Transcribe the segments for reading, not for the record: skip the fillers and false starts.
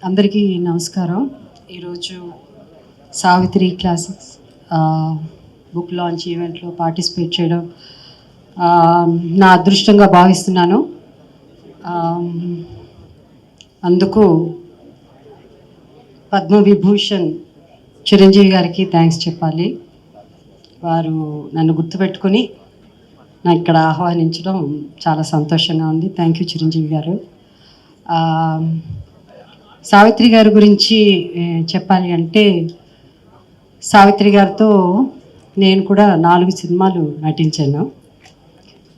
అందరికీ నమస్కారం. ఈరోజు సావిత్రి క్లాసిక్స్ బుక్ లాంచ్ ఈవెంట్లో పార్టిసిపేట్ చేయడం నా అదృష్టంగా భావిస్తున్నాను. అందుకు పద్మవిభూషణ్ చిరంజీవి గారికి థ్యాంక్స్ చెప్పాలి. వారు నన్ను గుర్తుపెట్టుకొని నా ఇక్కడ ఆహ్వానించడం చాలా సంతోషంగా ఉంది. థ్యాంక్ యూ చిరంజీవి గారు. సావిత్రి గారి గురించి చెప్పాలి అంటే, సావిత్రి గారితో నేను కూడా 4 సినిమాలు నటించాను.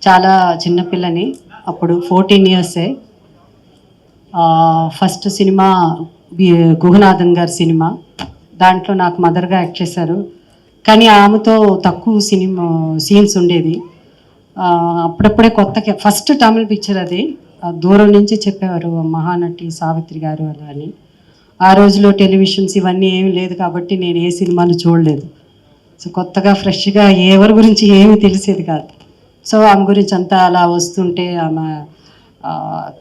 చాలా చిన్నపిల్లని, అప్పుడు 14 ఇయర్సే. ఫస్ట్ సినిమా గుహనాథన్ గారి సినిమా, దాంట్లో నాకు మదర్గా యాక్ట్ చేశారు. కానీ ఆమెతో తక్కువ సీన్స్ ఉండేది. అప్పుడప్పుడే కొత్త ఫస్ట్ తమిళ్ పిక్చర్ అది. దూరం నుంచి చెప్పేవారు మహానటి సావిత్రి గారు అలా అని. ఆ రోజులో టెలివిజన్స్ ఇవన్నీ ఏమి లేదు కాబట్టి నేను ఏ సినిమాలు చూడలేదు. సో కొత్తగా ఫ్రెష్గా ఎవరి గురించి ఏమీ తెలిసేది కాదు. సో ఆమె గురించి అంతా అలా వస్తుంటే, ఆమె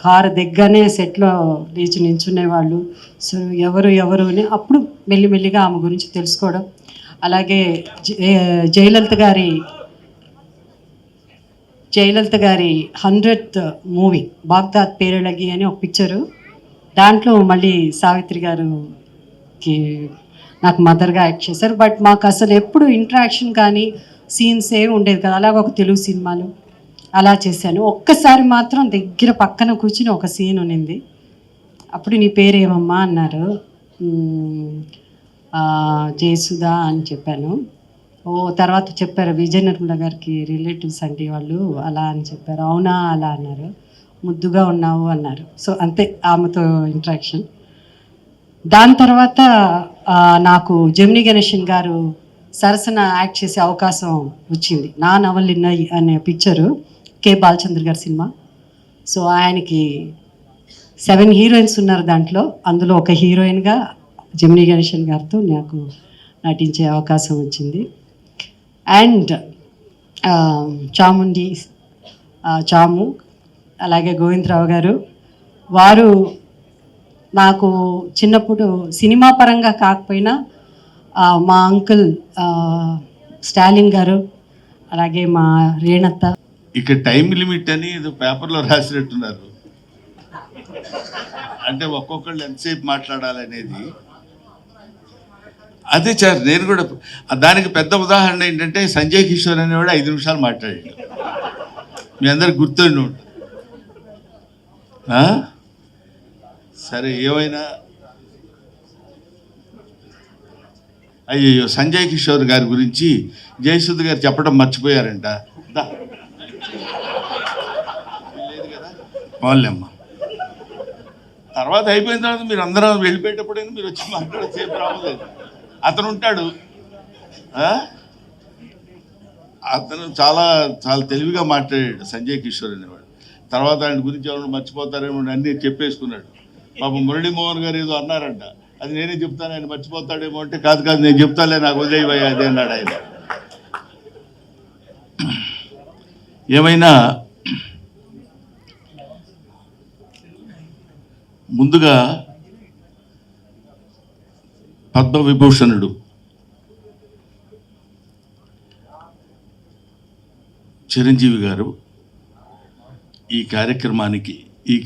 కారు దిగ్గానే సెట్లో లేచి నించునేవాళ్ళు. సో ఎవరు అని అప్పుడు మెల్లిమెల్లిగా ఆమె గురించి తెలుసుకోవడం. అలాగే జయలలిత గారి 100th మూవీ బాగ్దాద్ పేరళగి అని ఒక పిక్చరు. దాంట్లో మళ్ళీ సావిత్రి గారుకి నాకు మదర్గా యాక్ట్ చేశారు. బట్ మాకు అసలు ఎప్పుడు ఇంట్రాక్షన్ కానీ సీన్స్ ఏమి ఉండేది కదా. అలాగ ఒక తెలుగు సినిమాలు అలా చేశాను. ఒక్కసారి మాత్రం దగ్గర పక్కన కూర్చుని ఒక సీన్ ఉన్నింది. అప్పుడు నీ పేరేమమ్మా అన్నారు. జయసుధా అని చెప్పాను. తర్వాత చెప్పారు విజయ నిర్మల గారికి రిలేటివ్స్ అండి వాళ్ళు అలా అని చెప్పారు. అవునా అలా అన్నారు. ముద్దుగా ఉన్నావు అన్నారు. సో అంతే ఆమెతో ఇంట్రాక్షన్. దాని తర్వాత నాకు జమినీ గణేషన్ గారు సరసన యాక్ట్ చేసే అవకాశం వచ్చింది. నా నవలిన్న అనే పిక్చరు, కె బాలచంద్ర గారి సినిమా. సో ఆయనకి 7 హీరోయిన్స్ ఉన్నారు దాంట్లో. అందులో ఒక హీరోయిన్గా జమినీ గణేషన్ గారితో నాకు నటించే అవకాశం వచ్చింది. అండ్ చాము, అలాగే గోవిందరావు గారు, వారు నాకు చిన్నప్పుడు సినిమా పరంగా కాకపోయినా మా అంకుల్ స్టాలిన్ గారు, అలాగే మా రేణత్త. ఇక టైం లిమిట్ అని ఏదో పేపర్లో రాసినట్టున్నారు. అంటే ఒక్కొక్కళ్ళు ఎంతసేపు మాట్లాడాలనేది. అదే సార్, నేను కూడా దానికి పెద్ద ఉదాహరణ ఏంటంటే సంజయ్ కిషోర్ అనేవాడు 5 నిమిషాలు మాట్లాడాడు. మీ అందరికి గుర్తుండి ఉంటుంది. సరే, ఏమైనా అయ్యో సంజయ్ కిషోర్ గారి గురించి జయసుధ గారు చెప్పడం మర్చిపోయారంట. లేదు కదా, వాళ్ళమ్మ తర్వాత అయిపోయిన తర్వాత మీరు అందరం వెళ్ళిపోయేటప్పుడైనా మీరు వచ్చి మాట్లాడే సేపు రావలేదు. అతను ఉంటాడు, అతను చాలా చాలా తెలివిగా మాట్లాడాడు సంజయ్ కిషోర్ అనేవాడు. తర్వాత ఆయన గురించి ఎవరైనా మర్చిపోతారేమో అన్నీ చెప్పేసుకున్నాడు. పాపం మురళీమోహన్ గారు ఏదో అన్నారంట, అది నేనే చెప్తాను ఆయన మర్చిపోతాడేమో అంటే, కాదు నేను చెప్తాలే, నాకు వదిలేవయ్యా అదే అన్నాడు ఆయన. ఏమైనా ముందుగా పద్మవిభూషణుడు చిరంజీవి గారు ఈ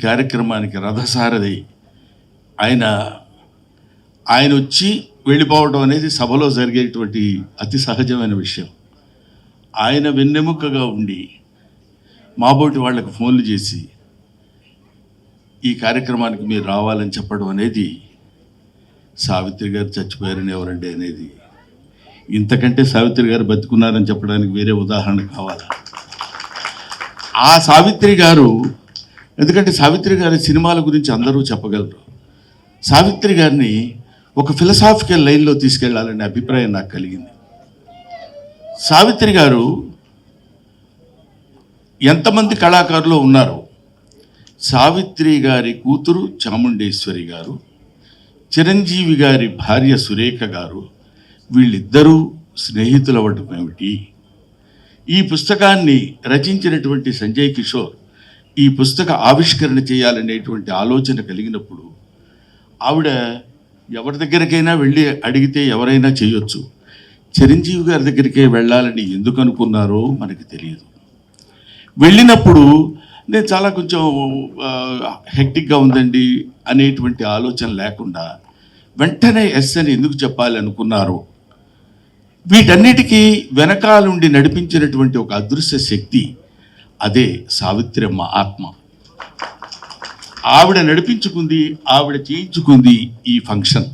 కార్యక్రమానికి రథసారథి. ఆయన వచ్చి వెళ్ళిపోవడం అనేది సభలో జరిగేటువంటి అతి సహజమైన విషయం. ఆయన వెన్నెముకగా ఉండి మాబోటి వాళ్ళకు ఫోన్లు చేసి ఈ కార్యక్రమానికి మీరు రావాలని చెప్పడం అనేది, సావిత్రి గారు చచ్చిపోయారని ఎవరండి అనేది, ఇంతకంటే సావిత్రి గారు బతుకున్నారని చెప్పడానికి వేరే ఉదాహరణ కావాలా? ఆ సావిత్రి గారు, ఎందుకంటే సావిత్రి గారి సినిమాల గురించి అందరూ చెప్పగలరు. సావిత్రి గారిని ఒక ఫిలసాఫికల్ లైన్లో తీసుకెళ్లాలనే అభిప్రాయం నాకు కలిగింది. సావిత్రి గారు ఎంతమంది కళాకారులు ఉన్నారు. సావిత్రి గారి కూతురు చాముండేశ్వరి గారు, చిరంజీవి గారి భార్య సురేఖ గారు, వీళ్ళిద్దరూ స్నేహితులవ్వటం ఏమిటి? ఈ పుస్తకాన్ని రచించినటువంటి సంజయ్ కిషోర్ ఈ పుస్తక ఆవిష్కరణ చేయాలనేటువంటి ఆలోచన కలిగినప్పుడు ఆవిడ ఎవరి దగ్గరికైనా వెళ్ళి అడిగితే ఎవరైనా చేయొచ్చు. చిరంజీవి గారి దగ్గరికే వెళ్ళాలని ఎందుకు అనుకున్నారో మనకి తెలియదు. వెళ్ళినప్పుడు నేను చాలా కొంచెం హెక్టిక్గా ఉందండి అనేటువంటి ఆలోచన లేకుండా వెంటనే ఎస్ అని ఎందుకు చెప్పాలి అనుకున్నారో, వీటన్నిటికీ వెనకాలుండి నడిపించినటువంటి ఒక అదృశ్య శక్తి, అదే సావిత్రమ్మ ఆత్మ. ఆవిడ నడిపించుకుంది, ఆవిడ చేయించుకుంది ఈ ఫంక్షన్.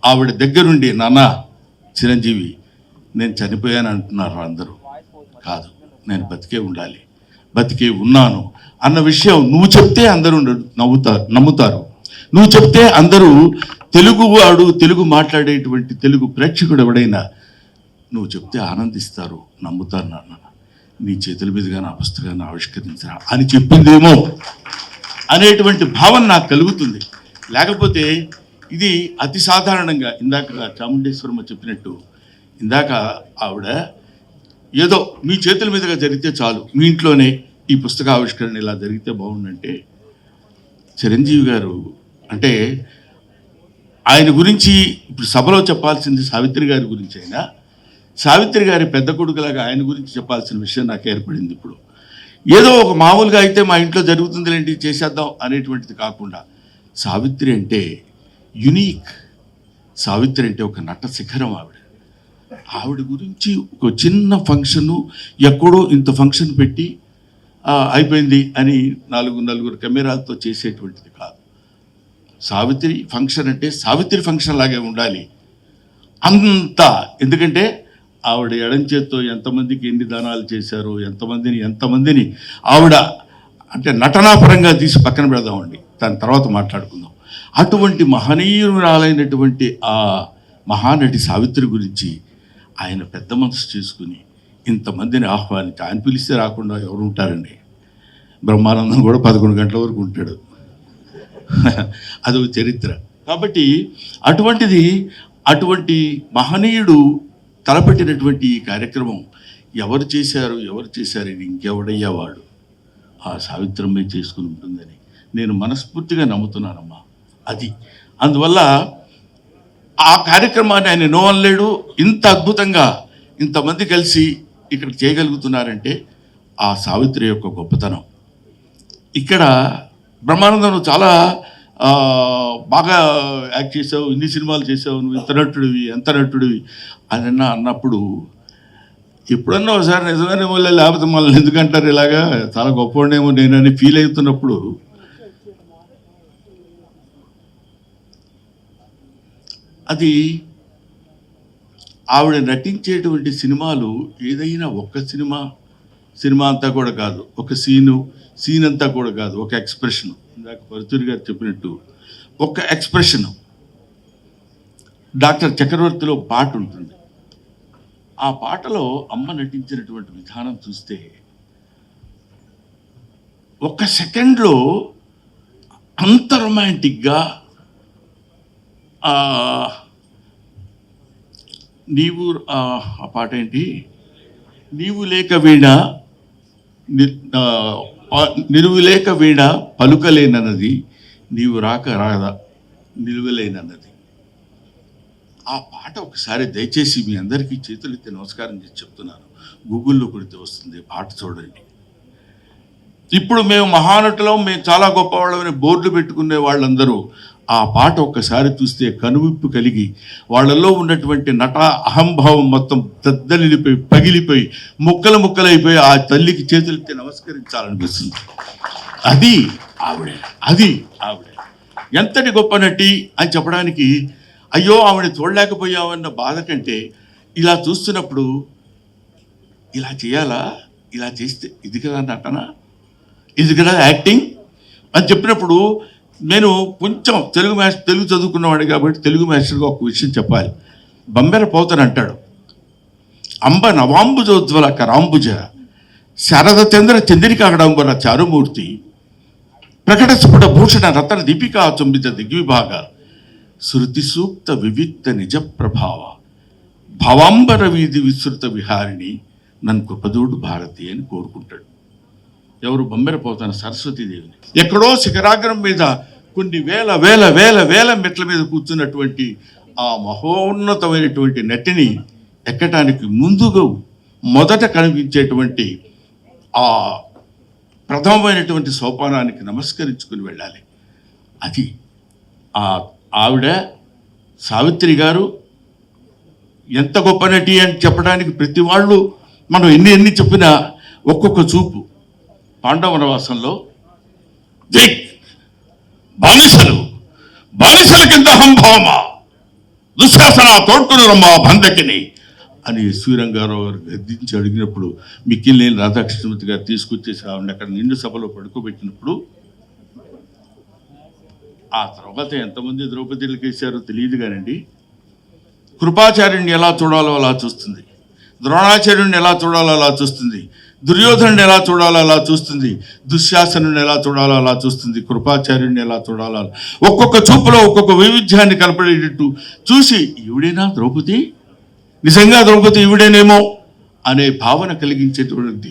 ఆవిడ దగ్గరుండి నాన్న చిరంజీవి నేను చనిపోయాను అంటున్నారు అందరూ. కాదు, నేను బతికే ఉండాలి, బతికే ఉన్నాను అన్న విషయం నువ్వు చెప్తే అందరూ నమ్ముతారు. నువ్వు చెప్తే అందరూ తెలుగువాడు, తెలుగు మాట్లాడేటువంటి తెలుగు ప్రేక్షకుడు ఎవడైనా నువ్వు చెప్తే ఆనందిస్తారు, నమ్ముతారు. నాన్న నీ చేతుల మీదుగా నా పుస్తకాన్ని ఆవిష్కరించరా అని చెప్పిందేమో అనేటువంటి భావన నాకు కలుగుతుంది. లేకపోతే ఇది అతి సాధారణంగా ఇందాక చాముండేశ్వరమ్మ చెప్పినట్టు, ఇందాక ఆవిడ ఏదో మీ చేతుల మీదుగా జరిగితే చాలు, మీ ఇంట్లోనే ఈ పుస్తక ఆవిష్కరణ ఇలా జరిగితే బాగుండంటే, చిరంజీవి గారు అంటే ఆయన గురించి ఇప్పుడు సభలో చెప్పాల్సింది సావిత్రి గారి గురించి అయినా, సావిత్రి గారి పెద్ద కొడుకులాగా ఆయన గురించి చెప్పాల్సిన విషయం నాకు ఏర్పడింది. ఇప్పుడు ఏదో ఒక మామూలుగా అయితే మా ఇంట్లో జరుగుతుందిలేంటి చేసేద్దాం అనేటువంటిది కాకుండా, సావిత్రి అంటే యునీక్. సావిత్రి అంటే ఒక నట శిఖరం. ఆవిడ గురించి ఒక చిన్న ఫంక్షను ఎక్కడో ఇంత ఫంక్షన్ పెట్టి అయిపోయింది అని నలుగురు కెమెరాలతో చేసేటువంటిది కాదు. సావిత్రి ఫంక్షన్ అంటే సావిత్రి ఫంక్షన్ లాగే ఉండాలి అంతా. ఎందుకంటే ఆవిడ ఎడం చేత్తో ఎంతమందికి ఎన్ని దానాలు చేశారో, ఎంతమందిని ఆవిడ అంటే నటనాపరంగా తీసి పక్కన పెడదామండి, దాని తర్వాత మాట్లాడుకుందాం. అటువంటి మహనీయురాలైనటువంటి ఆ మహానటి సావిత్రి గురించి ఆయన పెద్ద మనసు చేసుకుని ఇంతమందిని ఆహ్వానించి, ఆయన పిలిస్తే రాకుండా ఎవరు ఉంటారండి? బ్రహ్మానందం కూడా 11 గంటల వరకు ఉంటాడు, అదొక చరిత్ర. కాబట్టి అటువంటి మహనీయుడు తలపెట్టినటువంటి ఈ కార్యక్రమం ఎవరు చేశారని ఇంకెవడయ్యేవాడు? ఆ సావిత్రమ్మే చేసుకుని ఉంటుందని నేను మనస్ఫూర్తిగా నమ్ముతున్నానమ్మా. అది అందువల్ల ఆ కార్యక్రమాన్ని ఆయన నో అనలేడు. ఇంత అద్భుతంగా ఇంతమంది కలిసి ఇక్కడ చేయగలుగుతున్నారంటే ఆ సావిత్రి యొక్క గొప్పతనం. ఇక్కడ బ్రహ్మానందం నువ్వు చాలా బాగా యాక్ట్ చేసావు, ఇన్ని సినిమాలు చేసావు, నువ్వు ఎంత నటుడివి అని అన్నప్పుడు ఎప్పుడన్నా ఒకసారి నిజమైన వల్ల లేకపోతే మళ్ళీ ఎందుకంటారు ఇలాగా చాలా గొప్పవాడేమో నేనని ఫీల్ అవుతున్నప్పుడు అది ఆవిడ నటించేటువంటి సినిమాలు ఏదైనా ఒక్క సినిమా అంతా కూడా కాదు, ఒక సీన్ అంతా కూడా కాదు, ఒక ఎక్స్ప్రెషన్. ఇందాక పరుచూరి గారు చెప్పినట్టు ఒక ఎక్స్ప్రెషను. డాక్టర్ చక్రవర్తిలో పాట ఉంటుంది, ఆ పాటలో అమ్మ నటించినటువంటి విధానం చూస్తే ఒక్క సెకండ్లో అంత రొమాంటిక్గా ఆ పాట ఏంటి, నీవు లేక వీణ పలుకలేనన్నది, నీవు రాదా నిలువలేనన్నది. ఆ పాట ఒకసారి దయచేసి మీ అందరికీ చేతులెత్తి నమస్కారం చేసి చెప్తున్నాను, గూగుల్లో కొడితే వస్తుంది, పాట చూడండి. ఇప్పుడు మేము మహానటులం, మేము చాలా గొప్పవాళ్ళమని బోర్డులు పెట్టుకునే వాళ్ళందరూ ఆ పాట ఒక్కసారి చూస్తే కనువిప్పు కలిగి వాళ్ళల్లో ఉన్నటువంటి నట అహంభావం మొత్తం దద్దలిపోయి పగిలిపోయి ముక్కలైపోయి ఆ తల్లికి చేతులెత్తి నమస్కరించాలనిపిస్తుంది. అది ఆవిడ ఎంతటి గొప్ప నటి అని చెప్పడానికి, అయ్యో ఆవిడ చూడలేకపోయామన్న బాధ కంటే ఇలా చూస్తున్నప్పుడు ఇలా చేయాలా, ఇలా చేస్తే ఇది కదా నటన, ఇది కదా యాక్టింగ్ అని చెప్పినప్పుడు నేను కొంచెం తెలుగు చదువుకున్నవాడు కాబట్టి తెలుగు మాస్టర్గా ఒక విషయం చెప్పాలి. బంబెర పోతన అంటాడు, అంబ నవాంబుజోజ్వల కరాంబుజ శారద చంద్ర చంద్రికాగడంబర చారుమూర్తి ప్రకట స్ఫుట భూషణ రతన దీపికా చుంబిత దిగ్విభాగ శృతి సూక్త వివిక్త నిజ ప్రభావ భవాంబర వీధి విస్తృత విహారిణి నన్ను కృపదూడు భారతి అని కోరుకుంటాడు. ఎవరు? బంబెర పోతన సరస్వతీదేవిని. ఎక్కడో శిఖరాగ్రం మీద కొన్ని వేల వేల వేల వేల మెట్ల మీద కూర్చున్నటువంటి ఆ మహోన్నతమైనటువంటి నటిని ఎక్కటానికి ముందుగా మొదట కనిపించేటువంటి ఆ ప్రథమమైనటువంటి సోపానానికి నమస్కరించుకుని వెళ్ళాలి. అది ఆవిడ సావిత్రి గారు ఎంత గొప్ప నటి అని చెప్పడానికి ప్రతి వాళ్ళు మనం ఎన్ని చెప్పినా ఒక్కొక్క చూపు. పాండవ వనవాసంలో బానిసల కింద హంభామ దుశ్శాసన తోడ్కొని రమ్మా బంధకిని అని శ్రీరంగారావు గారు గద్దించి అడిగినప్పుడు మిక్కిలినేని రాధాకృష్ణమూర్తి గారు తీసుకొచ్చేసి ఆవిడ అక్కడ నిండు సభలో పడుకోబెట్టినప్పుడు ఆ తర్వాత ఎంతమంది ద్రౌపదిలకు వేశారో తెలియదు కానండి, కృపాచార్యుడిని ఎలా చూడాలో అలా చూస్తుంది, ద్రోణాచార్యుడిని ఎలా చూడాలో అలా చూస్తుంది, దుర్యోధనుని ఎలా చూడాలో అలా చూస్తుంది, దుశ్శాసనుని ఎలా చూడాలో అలా చూస్తుంది, కృపాచార్యుడిని ఎలా చూడాలో ఒక్కొక్క చూపులో ఒక్కొక్క వైవిధ్యాన్ని కనపడేటట్టు చూసి ఈవిడేనా ద్రౌపది, నిజంగా ద్రౌపది ఈవిడేనేమో అనే భావన కలిగించేటువంటి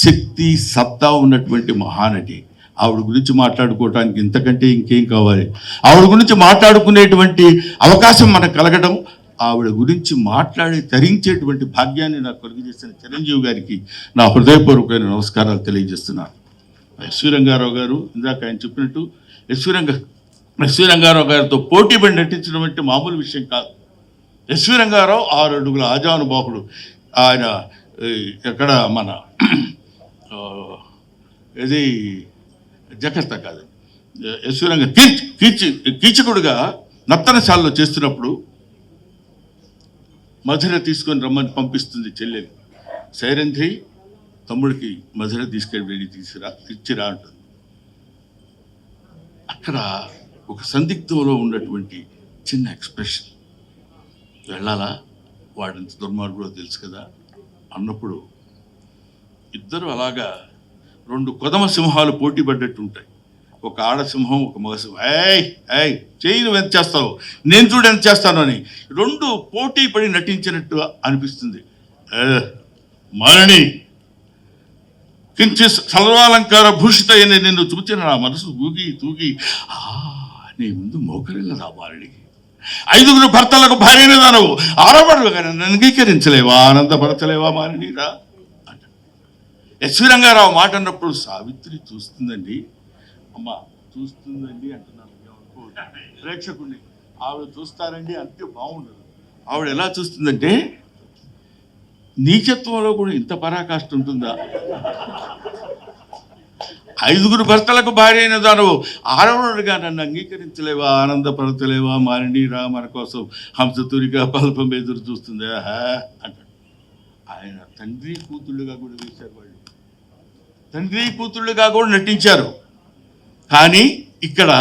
శక్తి సత్తా ఉన్నటువంటి మహానటి. ఆవిడ గురించి మాట్లాడుకోవటానికి ఇంతకంటే ఇంకేం కావాలి? ఆవిడ గురించి మాట్లాడుకునేటువంటి అవకాశం మనకు కలగడం, ఆవిడ గురించి మాట్లాడి తరించేటువంటి భాగ్యాన్ని నాకు కలుగజేసిన చిరంజీవి గారికి నా హృదయపూర్వకమైన నమస్కారాలు తెలియజేస్తున్నాను. ఎస్వి రంగారావు గారు ఇందాక ఆయన చెప్పినట్టు ఎస్వి రంగారావు గారితో పోటీ పడి నటించడం అంటే మామూలు విషయం కాదు. ఎస్వి రంగారావు 6 అడుగుల ఆజానుబాహుడు. ఆయన ఎక్కడ మన ఇది జకర్తా కాదు, ఎస్వి రంగ కీచకుడుగా నర్తనశాలలో చేస్తున్నప్పుడు మధుర తీసుకొని రమ్మని పంపిస్తుంది చెల్లెలు. సైరంధ్రి తమ్ముడికి మధుర తీసుకెళ్ళి ఇచ్చిరా అంటుంది. అక్కడ ఒక సందిగ్ధంలో ఉన్నటువంటి చిన్న ఎక్స్ప్రెషన్, వెళ్ళాలా వాడింత దుర్మార్గుడో తెలుసు కదా అన్నప్పుడు ఇద్దరు అలాగా 2 కొదమ సింహాలు పోటీ పడ్డట్టు ఉంటాయి. ఒక ఆడసింహం, ఒక మగసింహం. ఏయ్ చేయి నువ్వు ఎంత చేస్తావు, నేను చూడు ఎంత చేస్తాను అని 2 పోటీ పడి నటించినట్టు అనిపిస్తుంది. మారణి కించి సర్వాలంకార భూషిత అని నిన్ను చూచిన నా మనసు తూగి నీ ముందు మోకరిల్లదా మారణి, 5 భర్తలకు భార్యన దానవు, 6వ కానీ నన్ను అంగీకరించలేవా, ఆనందపరచలేవా మారణిరా అంట. ఎస్వి రంగారావు మాట అన్నప్పుడు సావిత్రి చూస్తుందండి, అమ్మ చూస్తుందండి అంటున్నాను ప్రేక్షకుడిని, ఆవిడ చూస్తారండి అంతే బాగుండదు. ఆవిడ ఎలా చూస్తుందంటే, నీచత్వంలో కూడా ఇంత పరాకాష్ఠ ఉంటుందా, 5 భర్తలకు భార్య అయిన దానవు, 6వగా నన్ను అంగీకరించలేవా, ఆనందపరచలేవా మారణిరా, మన కోసం హంసతురిగా పల్పం ఎదురు చూస్తుందా అంటాడు. ఆయన తండ్రి కూతుళ్ళుగా కూడా వేశారు, వాళ్ళు తండ్రి కూతుళ్ళుగా కూడా నటించారు. కానీ ఇక్కడ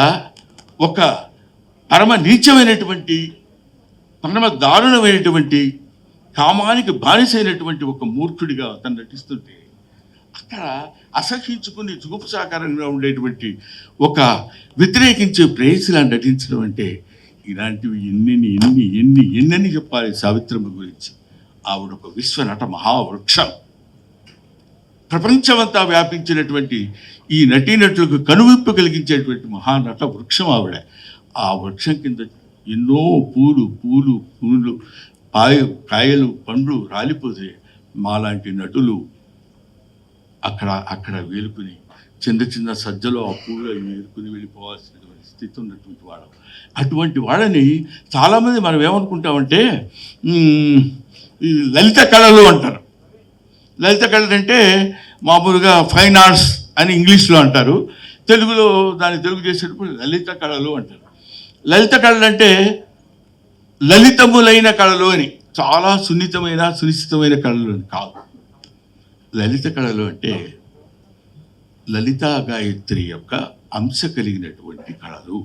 ఒక పరమ నీచమైనటువంటి, పరమ దారుణమైనటువంటి, కామానికి బానిసైనటువంటి ఒక మూర్ఖుడిగా అతను నటిస్తుంటే, అక్కడ అసహించుకుని జుగుప్సాకారంగా ఉండేటువంటి ఒక వ్యతిరేకించే ప్రేయసిలా నటించడం అంటే ఇలాంటివి ఎన్నెన్ని చెప్పాలి సావిత్రమ్మ గురించి. ఆవిడ ఒక విశ్వనట మహావృక్షం, ప్రపంచమంతా వ్యాపించినటువంటి ఈ నటీనటులకు కనువిప్పు కలిగించేటువంటి మహానట వృక్షం ఆవిడ. ఆ వృక్షం కింద ఎన్నో పూలు కాయలు పండ్లు రాలిపోతే మాలాంటి నటులు అక్కడ వేలుకుని చిన్న సజ్జలో ఆ పూలు వేలుకుని వెళ్ళిపోవాల్సినటువంటి స్థితి ఉన్నటువంటి వాళ్ళం. అటువంటి వాళ్ళని చాలామంది మనం ఏమనుకుంటామంటే ఈ లలిత కళలు అంటారు. లలిత కళలు అంటే మామూలుగా ఫైన్ ఆర్ట్స్ అని ఇంగ్లీష్లో అంటారు, తెలుగులో దాన్ని తెలుగు చేసేటప్పుడు లలిత కళలు అంటారు. లలిత కళలు అంటే లలితములైన కళలు అని, చాలా సునిశ్చితమైన కళలు అని కాదు. లలిత కళలు అంటే లలితా గాయత్రి యొక్క అంశ కలిగినటువంటి కళలు,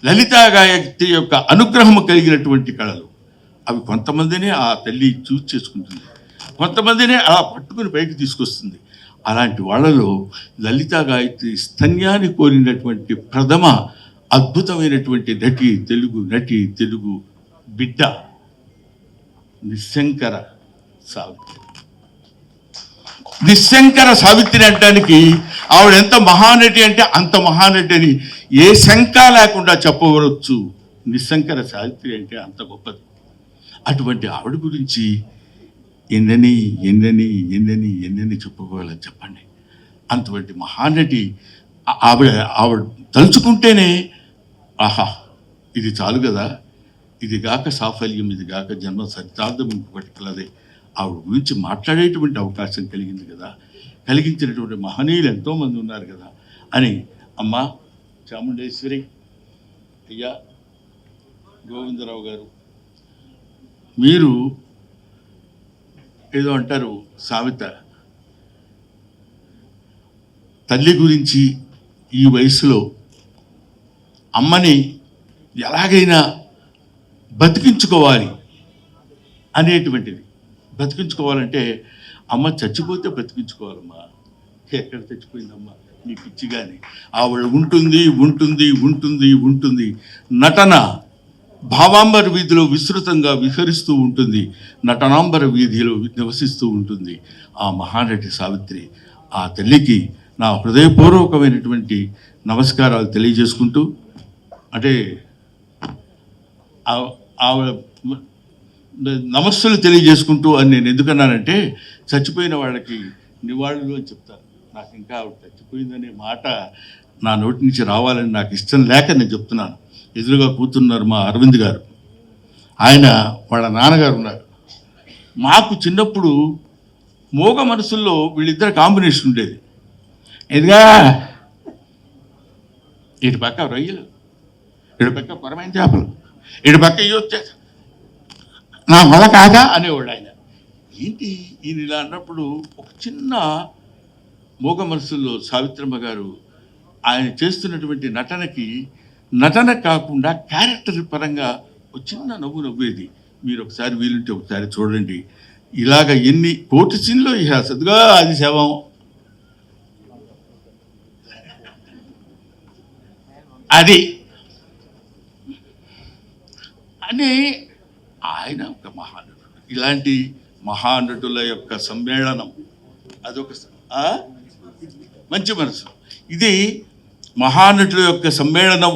లలితా గాయత్రి యొక్క అనుగ్రహం కలిగినటువంటి కళలు. అవి కొంతమందినే ఆ తల్లి చూస్ చేసుకుంటుంది, కొంతమందినే అలా పట్టుకుని పైకి తీసుకొస్తుంది. అలాంటి వాళ్ళలో లలితా గాయత్రి స్తన్యాన్ని కోరినటువంటి ప్రథమ అద్భుతమైనటువంటి తెలుగు బిడ్డ నిశంకర సావిత్రి. నిశంకర సావిత్రి అనడానికి ఆవిడ ఎంత మహానటి అంటే అంత మహానటి అని ఏ శంక లేకుండా చెప్పవచ్చు. నిశంకర సావిత్రి అంటే అంత గొప్పది. అటువంటి ఆవిడ గురించి ఎన్నని ఎన్నని ఎన్నని ఎన్నని చెప్పుకోవాలని చెప్పండి. అటువంటి మహానటి ఆవిడ ఆవిడ తలుచుకుంటేనే ఆహా ఇది చాలు కదా, ఇది గాక సాఫల్యం, ఇది గాక జన్మ సరితార్థం ఇంకొకటి కలదే. ఆవిడ గురించి మాట్లాడేటువంటి అవకాశం కలిగింది కదా, కలిగించినటువంటి మహనీయులు ఎంతోమంది ఉన్నారు కదా అని. అమ్మ చాముండేశ్వరి, అయ్యా గోవిందరావు గారు, మీరు ఏదో అంటారు సామెత, తల్లి గురించి ఈ వయసులో అమ్మని ఎలాగైనా బతికించుకోవాలి అనేటువంటిది. బతికించుకోవాలంటే అమ్మ చచ్చిపోతే బతికించుకోవాలమ్మా. ఎక్కడ చచ్చిపోయిందమ్మా నీ పిచ్చి కానీ. ఆవిడ ఉంటుంది ఉంటుంది ఉంటుంది ఉంటుంది. నటన భావాంబర వీధిలో విస్తృతంగా విహరిస్తూ ఉంటుంది, నటనాంబర వీధిలో నివసిస్తూ ఉంటుంది ఆ మహానటి సావిత్రి. ఆ తల్లికి నా హృదయపూర్వకమైనటువంటి నమస్కారాలు తెలియజేసుకుంటూ, అంటే ఆవిడ నమస్సులు తెలియజేసుకుంటూ అని నేను ఎందుకన్నానంటే, చచ్చిపోయిన వాళ్ళకి నివాళులు అని చెప్తాను. నాకు ఇంకా ఆవిడ చచ్చిపోయిందనే మాట నా నోటి నుంచి రావాలని నాకు ఇష్టం లేక నేను చెప్తున్నాను. ఎదురుగా కూర్చున్నారు మా అరవింద్ గారు, ఆయన వాళ్ళ నాన్నగారు ఉన్నారు. మాకు చిన్నప్పుడు మోగ మనసుల్లో వీళ్ళిద్దరు కాంబినేషన్ ఉండేది. ఎదుగా ఇటు పక్క రొయ్యలు, ఇటు పక్క కొరమైన చేపలు, ఇటు పక్క ఇవి నా వల్ల కాదా అనేవాడు ఆయన. ఏంటి ఈయన ఇలా అన్నప్పుడు ఒక చిన్న మోగ మనసుల్లో సావిత్రమ్మ గారు ఆయన చేస్తున్నటువంటి నటన కాకుండా క్యారెక్టర్ పరంగా ఒక చిన్న నవ్వు నవ్వేది. మీరు ఒకసారి వీలుంటే ఒకసారి చూడండి. ఇలాగ ఎన్ని కోటి సీన్లో సద్గా అది శవం, అది అని ఆయన ఒక మహానటుడు. ఇలాంటి మహానటుల యొక్క సమ్మేళనం అదొక మంచి మనసు. ఇది మహానటుల యొక్క సమ్మేళనం.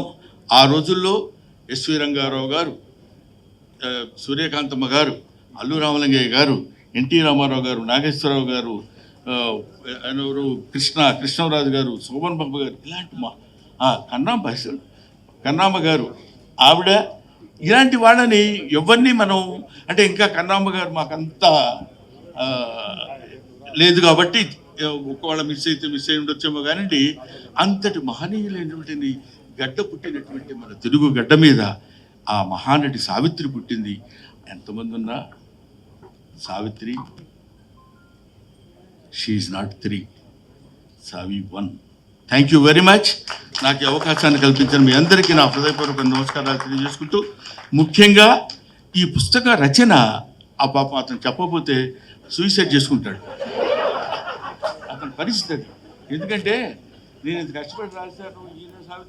ఆ రోజుల్లో ఎస్వి రంగారావు గారు, సూర్యకాంతమ్మ గారు, అల్లు రామలింగయ్య గారు, ఎన్టీ రామారావు గారు, నాగేశ్వరరావు గారు, ఎవరు కృష్ణరాజు గారు, శోభన్ బాబు గారు, ఇలాంటి కన్నామ్మ గారు, ఆవిడ, ఇలాంటి వాళ్ళని ఎవరిని మనం అంటే ఇంకా కన్నామ్మ గారు మాకంతా లేదు కాబట్టి ఒకవేళ మిస్ అయి ఉండొచ్చేమో కానివ్వండి. అంతటి మహనీయులైనటువంటి గడ్డ పుట్టినటువంటి మన తెలుగు గడ్డ మీద ఆ మహానటి సావిత్రి పుట్టింది. ఎంతమంది ఉన్నా Savitri she's not 3, Savi 1. Thank you very much. నాకు ఈ అవకాశాన్ని కల్పించిన మీ అందరికీ నా హృదయపూర్వక నమస్కారాలు తెలియజేసుకుంటూ, ముఖ్యంగా ఈ పుస్తక రచన ఆ పాప అతను చెప్పకపోతే సూసైడ్ చేసుకుంటాడు. అతని పరిస్థితి అది. ఎందుకంటే నేను ఇంత కష్టపడి రాశాను, ఈయన సావిత్రి